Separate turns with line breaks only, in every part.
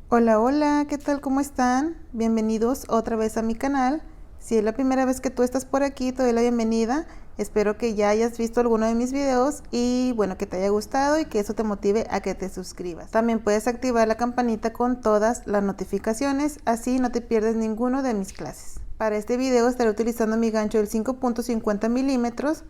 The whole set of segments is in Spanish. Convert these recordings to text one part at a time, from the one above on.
Hola, hola, ¿qué tal? ¿Cómo están? Bienvenidos otra vez a mi canal. Si es la primera vez que tú estás por aquí, te doy la bienvenida. Espero que ya hayas visto alguno de mis videos y bueno, que te haya gustado y que eso te motive a que te suscribas. También puedes activar la campanita con todas las notificaciones, así no te pierdes ninguno de mis clases. Para este video estaré utilizando mi gancho del 5.50 milímetros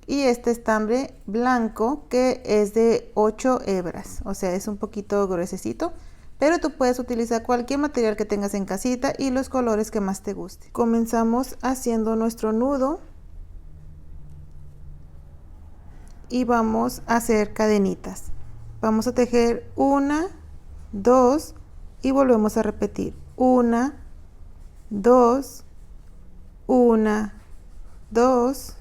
y este estambre blanco que es de 8 hebras, o sea, es un poquito gruesecito. Pero tú puedes utilizar cualquier material que tengas en casita y los colores que más te guste. Comenzamos haciendo nuestro nudo y vamos a hacer cadenitas. Vamos a tejer una, dos y volvemos a repetir. Una, dos, una, dos,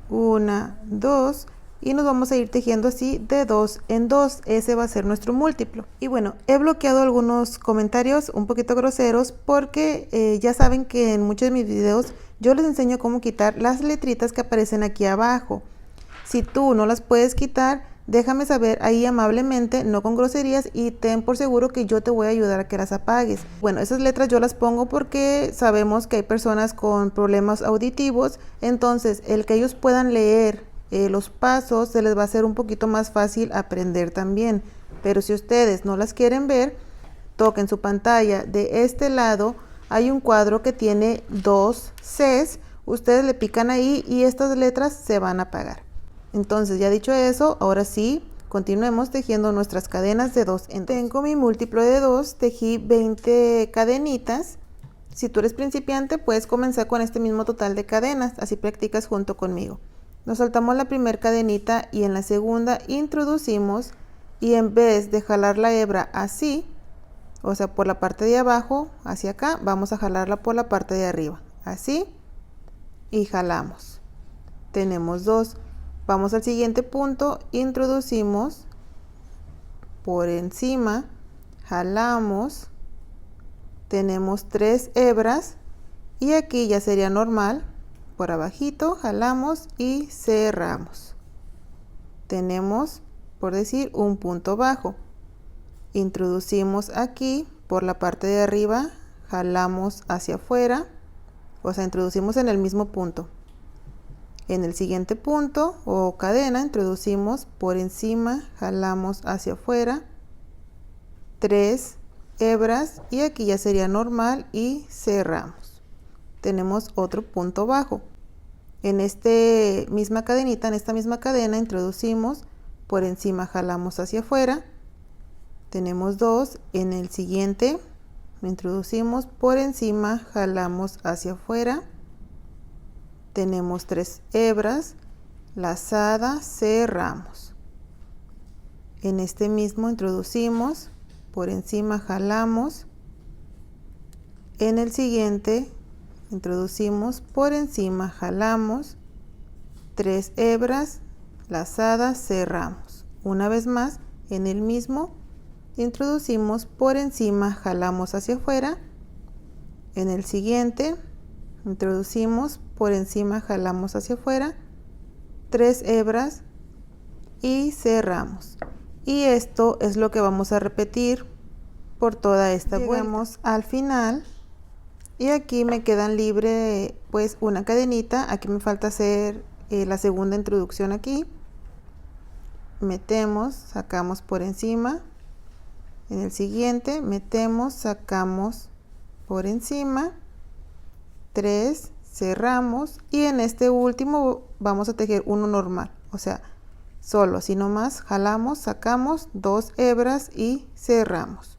una, dos, y nos vamos a ir tejiendo así de 2 en 2. Ese va a ser nuestro múltiplo. Y bueno, he bloqueado algunos comentarios un poquito groseros porque ya saben que en muchos de mis videos yo les enseño cómo quitar las letritas que aparecen aquí abajo. Si tú no las puedes quitar, déjame saber ahí amablemente, no con groserías, y ten por seguro que yo te voy a ayudar a que las apagues. Bueno, esas letras yo las pongo porque sabemos que hay personas con problemas auditivos, entonces el que ellos puedan leer los pasos se les va a hacer un poquito más fácil aprender también. Pero si ustedes no las quieren ver, toquen su pantalla. De este lado hay un cuadro que tiene dos Cs, ustedes le pican ahí y estas letras se van a apagar. Entonces, ya dicho eso, ahora sí, continuemos tejiendo nuestras cadenas de 2 en 2. Tengo mi múltiplo de 2, tejí 20 cadenitas. Si tú eres principiante, puedes comenzar con este mismo total de cadenas, así practicas junto conmigo. Nos saltamos la primera cadenita y en la segunda introducimos, y en vez de jalar la hebra así, o sea, por la parte de abajo hacia acá, vamos a jalarla por la parte de arriba, así, y jalamos. Tenemos 2. Vamos al siguiente punto, introducimos por encima, jalamos, tenemos 3 hebras y aquí ya sería normal, por abajito jalamos y cerramos. Tenemos, por decir, un punto bajo. Introducimos aquí por la parte de arriba, jalamos hacia afuera, o sea, introducimos en el mismo punto. En el siguiente punto o cadena introducimos por encima, jalamos hacia afuera, 3 hebras y aquí ya sería normal y cerramos. Tenemos otro punto bajo. En esta misma cadena introducimos por encima, jalamos hacia afuera, tenemos 2. En el siguiente introducimos por encima, jalamos hacia afuera, tenemos 3 hebras, lazada, cerramos. En este mismo introducimos por encima, jalamos. En el siguiente introducimos por encima, jalamos, 3 hebras, lazada, cerramos. Una vez más, en el mismo introducimos por encima, jalamos hacia afuera. En el siguiente introducimos por encima, jalamos hacia afuera, 3 hebras y cerramos. Y esto es lo que vamos a repetir por toda esta vuelta. Llegamos al final y aquí me quedan libre pues una cadenita. Aquí me falta hacer la segunda introducción. Aquí metemos, sacamos por encima, en el siguiente metemos, sacamos por encima, 3, cerramos, y en este último vamos a tejer uno normal, o sea, solo así nomás, jalamos, sacamos 2 hebras y cerramos.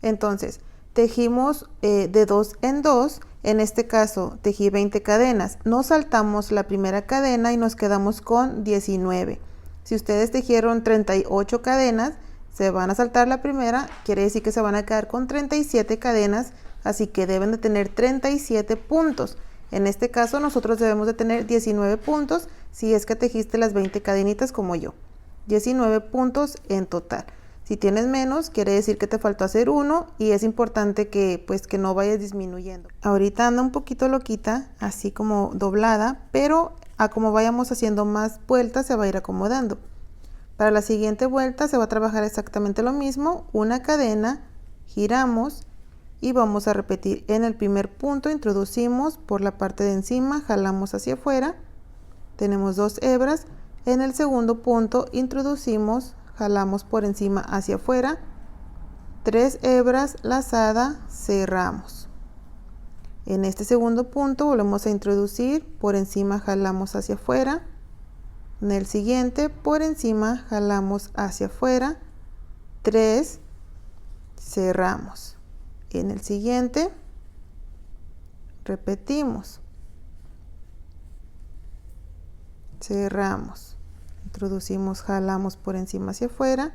Entonces tejimos de 2 en 2, en este caso tejí 20 cadenas, nos saltamos la primera cadena y nos quedamos con 19. Si ustedes tejieron 38 cadenas, se van a saltar la primera, quiere decir que se van a quedar con 37 cadenas, así que deben de tener 37 puntos. En este caso nosotros debemos de tener 19 puntos si es que tejiste las 20 cadenitas como yo. 19 puntos en total. Si tienes menos, quiere decir que te faltó hacer uno y es importante que pues que no vayas disminuyendo. Ahorita anda un poquito loquita, así como doblada, pero a como vayamos haciendo más vueltas se va a ir acomodando. Para la siguiente vuelta se va a trabajar exactamente lo mismo, una cadena, giramos y vamos a repetir. En el primer punto introducimos por la parte de encima, jalamos hacia afuera, tenemos 2 hebras. En el segundo punto introducimos, jalamos por encima hacia afuera, 3 hebras, lazada, cerramos. En este segundo punto volvemos a introducir, por encima jalamos hacia afuera. En el siguiente, por encima jalamos hacia afuera, 3, cerramos. En el siguiente repetimos, cerramos, introducimos, jalamos por encima hacia afuera.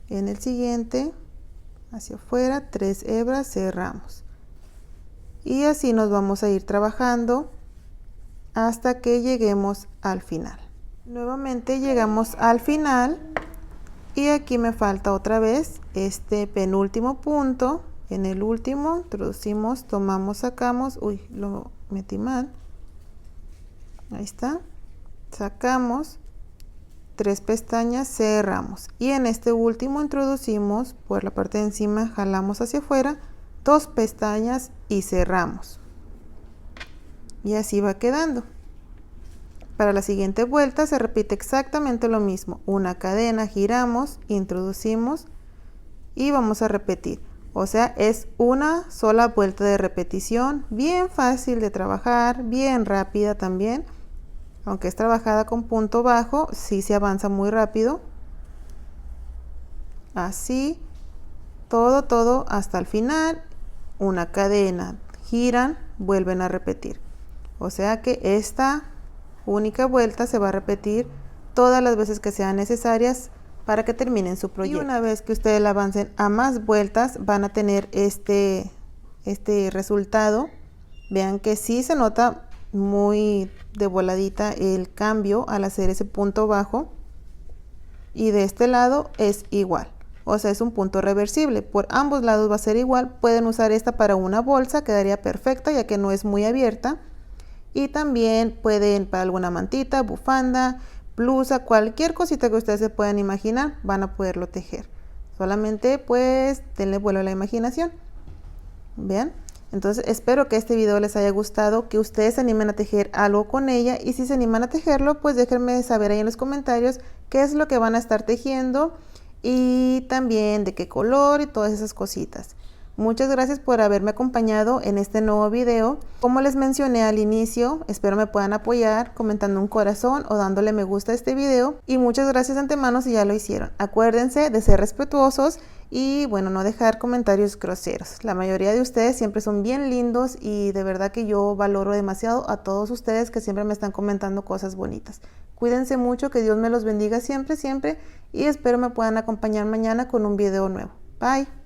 En el siguiente hacia afuera, 3 hebras, cerramos. Y así nos vamos a ir trabajando hasta que lleguemos al final. Nuevamente llegamos al final y aquí me falta otra vez este penúltimo punto. En el último introducimos, tomamos, sacamos, uy, lo metí mal, ahí está, sacamos, 3 pestañas, cerramos, y en este último introducimos por la parte de encima, jalamos hacia afuera, 2 pestañas y cerramos, y así va quedando. Para la siguiente vuelta se repite exactamente lo mismo, una cadena, giramos, introducimos y vamos a repetir. O sea, es una sola vuelta de repetición, bien fácil de trabajar, bien rápida también. Aunque es trabajada con punto bajo, sí se avanza muy rápido. Así, todo hasta el final. Una cadena, giran, vuelven a repetir. O sea que esta única vuelta se va a repetir todas las veces que sean necesarias para que terminen su proyecto. Y una vez que ustedes la avancen a más vueltas, van a tener este resultado. Vean que sí se nota muy de voladita el cambio al hacer ese punto bajo. Y de este lado es igual. O sea, es un punto reversible. Por ambos lados va a ser igual. Pueden usar esta para una bolsa, quedaría perfecta ya que no es muy abierta. Y también pueden para alguna mantita, bufanda, blusa, cualquier cosita que ustedes se puedan imaginar, van a poderlo tejer. Solamente pues denle vuelo a la imaginación. Vean. Entonces espero que este video les haya gustado, que ustedes se animen a tejer algo con ella, y si se animan a tejerlo, pues déjenme saber ahí en los comentarios qué es lo que van a estar tejiendo y también de qué color y todas esas cositas. Muchas gracias por haberme acompañado en este nuevo video. Como les mencioné al inicio, espero me puedan apoyar comentando un corazón o dándole me gusta a este video. Y muchas gracias de antemano si ya lo hicieron. Acuérdense de ser respetuosos y bueno, no dejar comentarios groseros. La mayoría de ustedes siempre son bien lindos y de verdad que yo valoro demasiado a todos ustedes que siempre me están comentando cosas bonitas. Cuídense mucho, que Dios me los bendiga siempre, siempre, y espero me puedan acompañar mañana con un video nuevo. Bye.